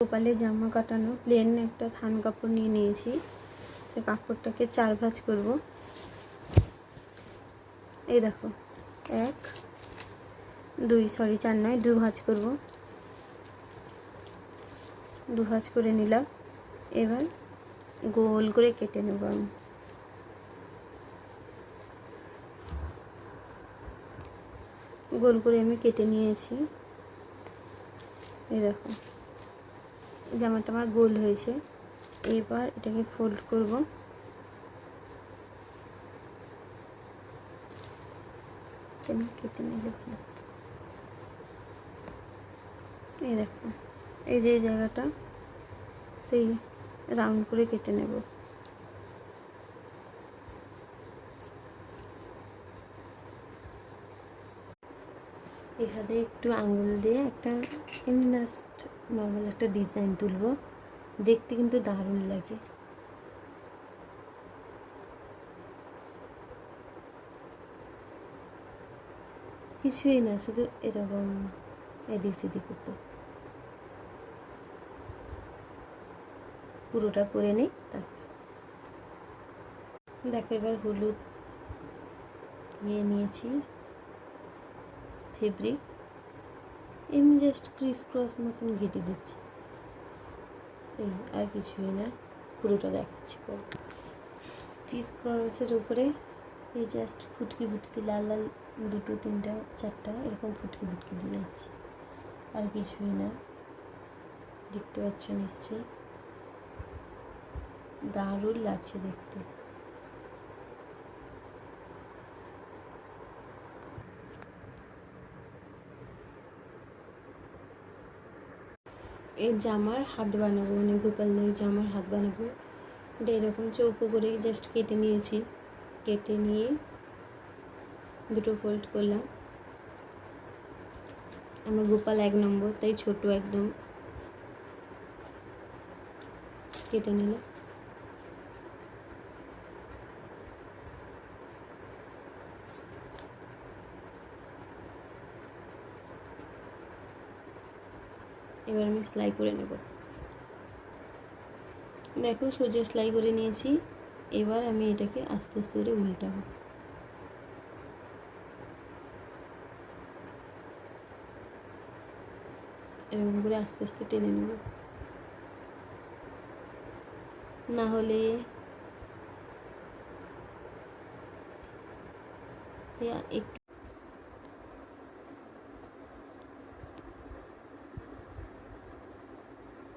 গোপালের জামা কাটানো প্লেন একটা থান কাপড় নিয়ে নিয়েছি। সে কাপড়টাকে 4 ভাঁজ করব। এই দেখো 1 2 সরি 4 নয় 2 ভাঁজ করব। 2 ভাঁজ করে নিলাম। এবার গোল করে কেটে নেব আমি। গোল করে আমি কেটে নিয়েছি। এই দেখো জামাটা আমার গোল হয়েছে। এবার এটাকে ফোল্ড করব। কেটে নিলে ভালো। এই দেখো এই যে জায়গাটা সেই রাউন্ড করে কেটে নেব। এখানে একটু আঙুল দিয়ে একটা এমনি জাস্ট নর্মাল একটা ডিজাইন তুলব। দেখতে কিন্তু দারুণ লাগে। কিছুই না, শুধু এরকম এদিক সেদিক করতে। পুরোটা করে নিই। দেখো এবার হলুদ নিয়ে নিয়েছি, ফেব্রিক এমনি জাস্ট ক্রিস ক্রস মতন ঘেটে দিচ্ছি। এই আর কিছুই না, পুরোটা দেখাচ্ছি পরে। ক্রিস ক্রসের উপরে এই জাস্ট ফুটকি ফুটকি লাল লাল 2 3 4 এরকম ফুটকি ফুটকি দিয়ে যাচ্ছি, আর কিছুই না। দেখতে পাচ্ছ নিশ্চয়ই, দারুণ লাগছে দেখতে। এই জামার হাত বানাবো, মানে গোপালের জামার হাত বানাবো। এটা এরকম চৌকো করে জাস্ট কেটে নিয়েছি। কেটে নিয়ে 2 ফোল্ড করলাম। আমার গোপাল 1 নম্বর, তাই ছোট একদম কেটে নিলাম। এবার আমি সেলাই করে নেব। দেখো সোজা সেলাই করে নিয়েছি। এবার আমি এটাকে আস্তে আস্তে করে উল্টাবো। এরকম করে আস্তে আস্তে টেনে নেব, না হলে একটু